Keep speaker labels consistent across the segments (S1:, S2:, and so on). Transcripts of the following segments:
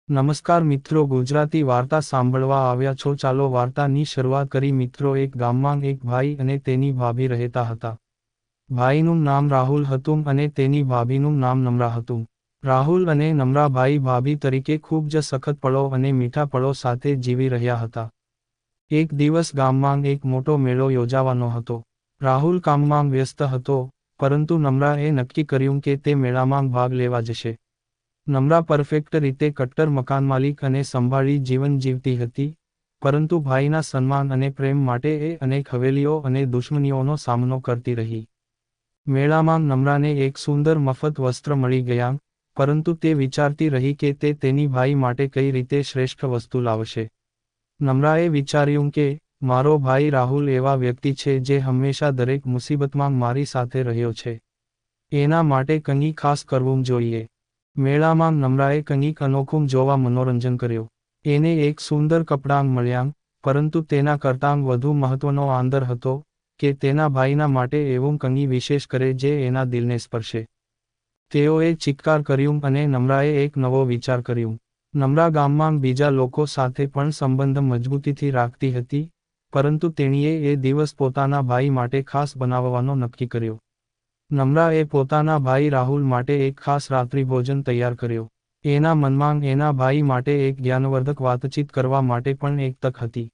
S1: નમસ્કાર મિત્રો, ગુજરાતી વાર્તા સાંભળવા આવ્યા છો. ચાલો વાર્તાની શરૂઆત કરી. મિત્રો, એક ગામમાં એક ભાઈ અને તેની ભાભી રહેતા હતા. ભાઈનું નામ રાહુલ હતું અને તેની ભાભીનું નામ નમ્રા હતું. રાહુલ અને નમ્રા ભાઈ ભાભી તરીકે ખૂબ જ સખત પળો અને મીઠા પળો સાથે જીવી રહ્યા હતા. એક દિવસ ગામમાં એક મોટો મેળો યોજાવાનો હતો. રાહુલ કામમાં વ્યસ્ત હતો, પરંતુ નમ્રાએ નક્કી કર્યું કે તે મેળામાં ભાગ લેવા જશે. નમ્રા પરફેક્ટ રીતે કટ્ટર મકાનમાલિક અને સંભાળી જીવન જીવતી હતી, પરંતુ ભાઈના સન્માન અને પ્રેમ માટે એ અનેક હવેલીઓ અને દુશ્મનીઓનો સામનો કરતી રહી. મેળામાં નમ્રાને એક સુંદર મફત વસ્ત્ર મળી ગયા, પરંતુ તે વિચારતી રહી કે તે તેની ભાઈ માટે કઈ રીતે શ્રેષ્ઠ વસ્તુ લાવશે. નમ્રાએ વિચાર્યું કે મારો ભાઈ રાહુલ એવા વ્યક્તિ છે જે હંમેશા દરેક મુસીબતમાં મારી સાથે રહ્યો છે. એના માટે કંઈ ખાસ કરવું જોઈએ. મેળામાં નમ્રાએ કંઈક અનોખું જોવા મનોરંજન કર્યો. એને એક સુંદર કપડાં મળ્યાં, પરંતુ તેના કરતાં વધુ મહત્વનો આંદર હતો કે તેના ભાઈના માટે એવું કંઈ વિશેષ કરે જે એના દિલને સ્પર્શે. તેઓએ ચિત્કાર કર્યું અને નમ્રાએ એક નવો વિચાર કર્યું. નમ્રા ગામમાં બીજા લોકો સાથે પણ સંબંધ મજબૂતીથી રાખતી હતી, પરંતુ તેણીએ એ દિવસ પોતાના ભાઈ માટે ખાસ બનાવવાનો નક્કી કર્યો. નમ્રાએ પોતાના ભાઈ રાહુલ માટે એક ખાસ રાત્રિભોજન તૈયાર કર્યો. એના મનમાં એના ભાઈ માટે એક જ્ઞાનવર્ધક વાતચીત કરવા માટે પણ એક તક હતી.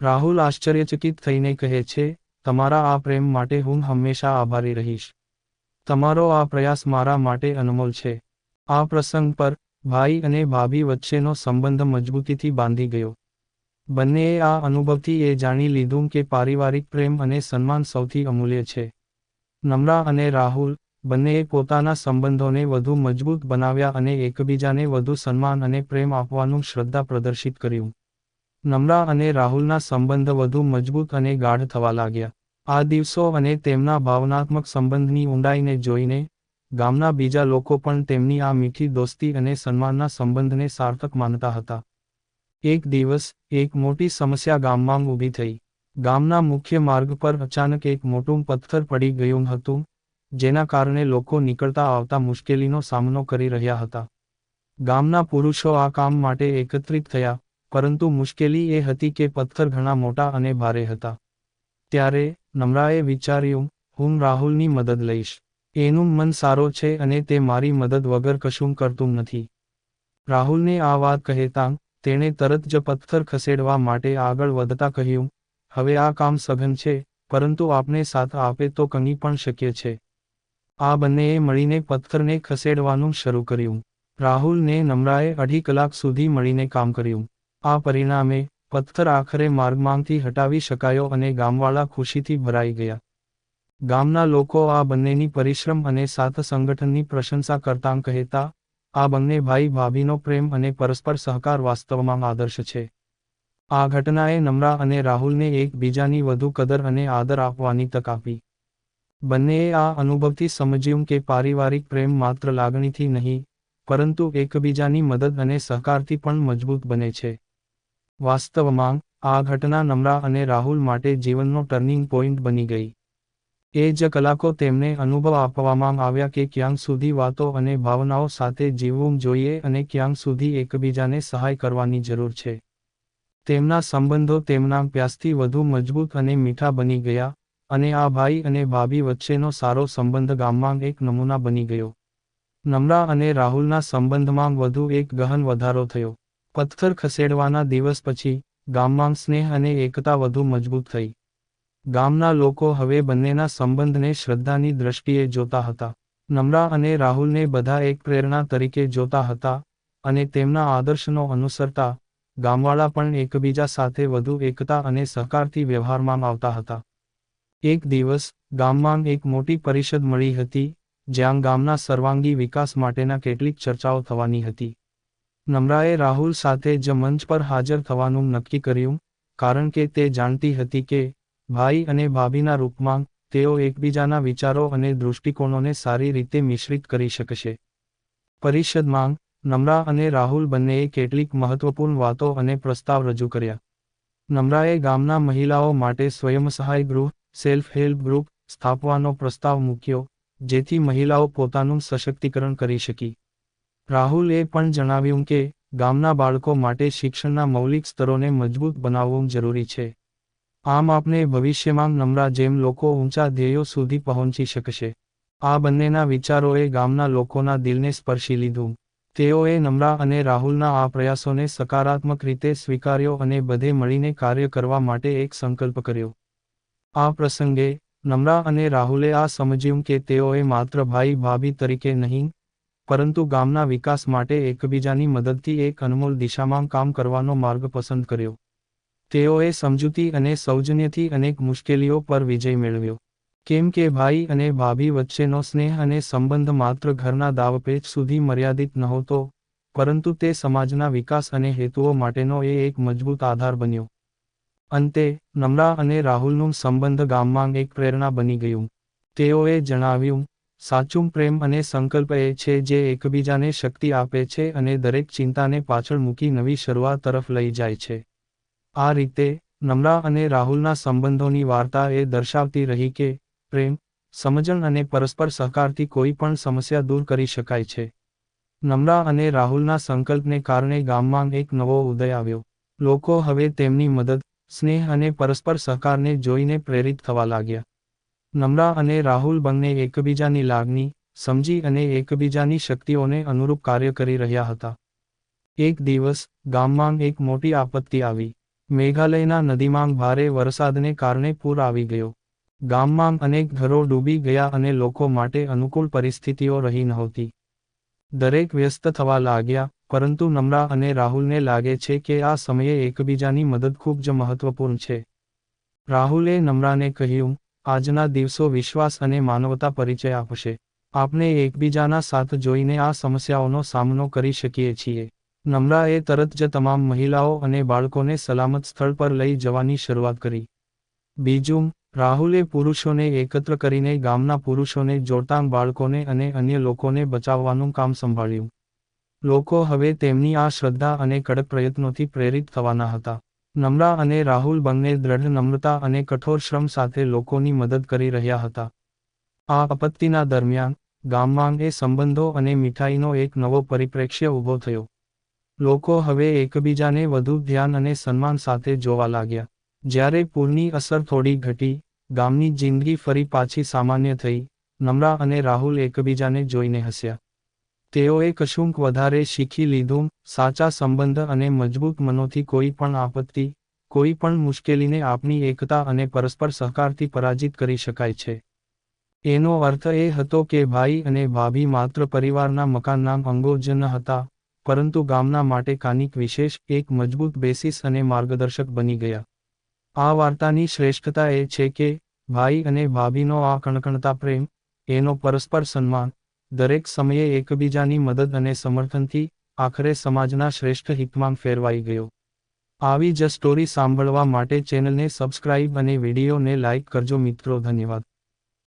S1: રાહુલ આશ્ચર્યચકિત થઈને કહે છે, તમારા આ પ્રેમ માટે હું હંમેશા આભારી રહીશ. તમારો આ પ્રયાસ મારા માટે અનમોલ છે. આ પ્રસંગ પર ભાઈ અને ભાભી વચ્ચેનો સંબંધ મજબૂતીથી બાંધી ગયો. બંનેએ આ અનુભવથી એ જાણી લીધું કે પારિવારિક પ્રેમ અને સન્માન સૌથી અમૂલ્ય છે. નમ્રા અને રાહુલ બંનેએ પોતાના સંબંધોને વધુ મજબૂત બનાવ્યા અને એકબીજાને વધુ સન્માન અને પ્રેમ આપવાનું શ્રદ્ધા પ્રદર્શિત કર્યું. નમ્રા અને રાહુલના સંબંધ વધુ મજબૂત અને ગાઢ થવા લાગ્યા. આ દિવસો અને તેમના ભાવનાત્મક સંબંધની ઊંડાઈને જોઈને ગામના બીજા લોકો પણ તેમની આ મીઠી દોસ્તી અને સન્માનના સંબંધને સાર્થક માનતા હતા. એક દિવસ એક મોટી સમસ્યા ગામમાં ઊભી થઈ. ગામના મુખ્ય માર્ગ પર અચાનક એક મોટું પથ્થર પડી ગયું હતું, જેના કારણે લોકો નીકળતા આવતા મુશ્કેલીનો સામનો કરી રહ્યા હતા. ગામના પુરુષો આ કામ માટે એકત્રિત થયા, પરંતુ મુશ્કેલી એ હતી કે પથ્થર ઘણા મોટા અને ભારે હતા. ત્યારે નમ્રાએ વિચાર્યું, હું રાહુલની મદદ લઈશ. એનું મન સારો છે અને તે મારી મદદ વગર કશું કરતું નથી. રાહુલને આ વાત કહેતાં તેણે તરત જ પથ્થર ખસેડવા માટે આગળ વધતા કહ્યું, હવે આ કામ સઘન છે, પરંતુ આપને સાથ આપે તો કંઈ પણ શક્ય છે. આ બંનેએ મળીને પથ્થરને ખસેડવાનું શરૂ કર્યું. રાહુલ ને નમ્રાએ 2.5 કલાક સુધી મળીને કામ કર્યું. આ પરિણામે પથ્થર આખરે માર્ગમાંથી હટાવી શકાયો અને ગામવાળા ખુશીથી ભરાઈ ગયા. ગામના લોકો આ બંનેની પરિશ્રમ અને સાથ સંગઠનની પ્રશંસા કરતાં કહેતા, આ બંને ભાઈ ભાભીનો પ્રેમ અને પરસ્પર સહકાર વાસ્તવમાં આદર્શ છે. આ ઘટનાએ નમ્રા અને રાહુલને એકબીજાની વધુ કદર અને આદર આપવાની તક આપી. બંનેએ આ અનુભવથી સમજ્યું કે પારિવારિક પ્રેમ માત્ર લાગણીથી નહીં, પરંતુ એકબીજાની મદદ અને સહકારથી પણ મજબૂત બને છે. વાસ્તવમાં, આ ઘટના નમ્રા અને રાહુલ માટે જીવનનો ટર્નિંગ પોઈન્ટ બની ગઈ. એ જ કલાકો તેમને અનુભવ આપવામાં આવ્યા કે ક્યાં સુધી વાતો અને ભાવનાઓ સાથે જીવવું જોઈએ અને ક્યાં સુધી એકબીજાને સહાય કરવાની જરૂર છે. તેમના સંબંધો તેમના પ્યાસથી વધુ મજબૂત અને મીઠા બની ગયા, અને આ ભાઈ અને ભાભી વચ્ચેનો સારો સંબંધ ગામમાં એક નમૂના બની ગયો. નમ્રા અને રાહુલના સંબંધમાં વધુ એક ગહન વધારો થયો. પથ્થર ખસેડવાના દિવસ પછી ગામમાં સ્નેહ અને એકતા વધુ મજબૂત થઈ. ગામના લોકો હવે બંનેના સંબંધને શ્રદ્ધાની દ્રષ્ટિએ જોતા હતા. નમ્રા અને રાહુલને બધા એક પ્રેરણા તરીકે જોતા હતા, અને તેમના આદર્શનો અનુસરતા ગામવાળા પણ એકબીજા સાથે વધુ એકતા અને સહકારથી વ્યવહારમાં આવતા હતા. એક દિવસ ગામમાં એક મોટી પરિષદ મળી હતી, જ્યાં ગામના સર્વાંગી વિકાસ માટેના કેટલીક ચર્ચાઓ થવાની હતી. નમ્રાએ રાહુલ સાથે જ મંચ પર હાજર થવાનું નક્કી કર્યું, કારણ કે તે જાણતી હતી કે ભાઈ અને ભાભીના રૂપમાં તેઓ એકબીજાના વિચારો અને દૃષ્ટિકોણોને સારી રીતે મિશ્રિત કરી શકશે. પરિષદમાં નમ્રા અને રાહુલ બંનેએ કેટલીક મહત્વપૂર્ણ વાતો અને પ્રસ્તાવ રજૂ કર્યા. નમ્રાએ ગામના મહિલાઓ માટે સ્વયંસહાય ગૃહ, સેલ્ફ હેલ્પ ગ્રુપ સ્થાપવાનો પ્રસ્તાવ મૂક્યો, જેથી મહિલાઓ પોતાનું સશક્તિકરણ કરી શકી. રાહુલે પણ જણાવ્યું કે ગામના બાળકો માટે શિક્ષણના મૌલિક સ્તરોને મજબૂત બનાવવું જરૂરી છે. આમ આપને ભવિષ્યમાં નમ્રા જેમ લોકો ઊંચા ધ્યેયો સુધી પહોંચી શકશે. આ બંનેના વિચારોએ ગામના લોકોના દિલને સ્પર્શી લીધું. તેઓએ નમ્રા અને રાહુલના આ પ્રયાસોને સકારાત્મક રીતે સ્વીકાર્યો અને બધે મળીને કાર્ય કરવા માટે એક સંકલ્પ કર્યો. આ પ્રસંગે નમ્રા અને રાહુલે આ સમજ્યું કે તેઓએ માત્ર ભાઈ ભાભી તરીકે નહીં, પરંતુ ગામના વિકાસ માટે એકબીજાની મદદથી એક અનમોલ દિશામાં કામ કરવાનો માર્ગ પસંદ કર્યો. તેઓએ સમજૂતી અને સૌજન્યથી અનેક મુશ્કેલીઓ પર વિજય મેળવ્યો. કેમ કે ભાઈ અને ભાભી વચ્ચેનો સ્નેહ અને સંબંધ માત્ર ઘરના દાવપેચ સુધી મર્યાદિત નહોતો, પરંતુ તે સમાજના વિકાસ અને હેતુઓ માટેનો એક મજબૂત આધાર બન્યો. અંતે નમ્રા અને રાહુલનું સંબંધ ગામમાં એક પ્રેરણા બની ગયું. તેઓએ જણાવ્યું, સાચું પ્રેમ અને સંકલ્પ એ છે જે એકબીજાને શક્તિ આપે છે અને દરેક ચિંતાને પાછળ મૂકી નવી શરૂઆત તરફ લઈ જાય છે. આ રીતે નમ્રા અને રાહુલના સંબંધોની વાર્તા એ દર્શાવતી રહી કે પ્રેમ, સમજણ અને પરસ્પર સહકારથી કોઈ પણ સમસ્યા દૂર કરી શકાય છે. નમ્રા અને રાહુલના સંકલ્પને કારણે ગામમાં એક નવો ઉદય આવ્યો. લોકો હવે તેમની મદદ, સ્નેહ અને પરસ્પર સહકારને જોઈને પ્રેરિત થવા લાગ્યા. નમ્રા અને રાહુલ બંને એકબીજાની લાગણી સમજી અને એકબીજાની શક્તિઓને અનુરૂપ કાર્ય કરી રહ્યા હતા. એક દિવસ ગામમાં એક મોટી આપત્તિ આવી. મેઘાલયના નદીમાં ભારે વરસાદને કારણે પૂર આવી ગયો. ગામમાં અનેક ઘરો ડૂબી ગયા અને લોકો માટે અનુકૂળ પરિસ્થિતિઓ રહી નહોતી. દરેક વ્યસ્ત થવા લાગ્યા, પરંતુ નમ્રા અને રાહુલને લાગે છે કે આ સમયે એકબીજાની મદદ ખૂબ જ મહત્વપૂર્ણ છે. રાહુલે નમ્રાને કહ્યું, આજના દિવસો વિશ્વાસ અને માનવતા પરિચય આપશે. આપણે એકબીજાના સાથ જોઈને આ સમસ્યાઓનો સામનો કરી શકીએ છીએ. નમ્રાએ તરત જ તમામ મહિલાઓ અને બાળકોને સલામત સ્થળ પર લઈ જવાની શરૂઆત કરી. બીજું, રાહુલે પુરુષોને એકત્ર કરીને ગામના પુરુષોને જોડતાં બાળકોને અને અન્ય લોકોને બચાવવાનું કામ સંભાળ્યું. લોકો હવે તેમની આ શ્રદ્ધા અને કડક પ્રયત્નોથી પ્રેરિત થવાના હતા. નમ્રા અને રાહુલ બંને દ્રઢ નમ્રતા અને કઠોર શ્રમ સાથે લોકોની મદદ કરી રહ્યા હતા. આ આપત્તિના દરમિયાન ગામમાં સંબંધો અને મીઠાઈનો એક નવો પરિપ્રેક્ષ્ય ઊભો થયો. લોકો હવે એકબીજાને વધુ ધ્યાન અને સન્માન સાથે જોવા લાગ્યા. જ્યારે પૂરની અસર થોડી ઘટી, ગામની જિંદગી ફરી પાછી સામાન્ય થઈ. નમ્રા અને રાહુલ એકબીજાને જોઈને હસ્યા. તેઓએ કશુંક વધારે શીખી લીધું, સાચા સંબંધ અને મજબૂત મનોથી કોઈ પણ આપત્તિ, કોઈ પણ મુશ્કેલીને આપણી એકતા અને પરસ્પર સહકારથી પરાજિત કરી શકાય છે. એનો અર્થ એ હતો કે ભાઈ અને ભાભી માત્ર પરિવારના મકાનના અંગો જ ન હતા, પરંતુ ગામના માટે કાનિક વિશેષ, એક મજબૂત બેસિસ અને માર્ગદર્શક બની ગયા. આ વાર્તાની શ્રેષ્ઠતા એ છે કે ભાઈ અને ભાભીનો આ કણકણતા પ્રેમ, એનો પરસ્પર સન્માન, દરેક સમયે એકબીજાની મદદ અને સમર્થનથી, આખરે સમાજના શ્રેષ્ઠ હિતમાં ફેરવાઈ ગયો. આવી જ સ્ટોરી સાંભળવા માટે ચેનલને સબસ્ક્રાઇબ અને વિડીયોને લાઇક કરજો મિત્રો. ધન્યવાદ.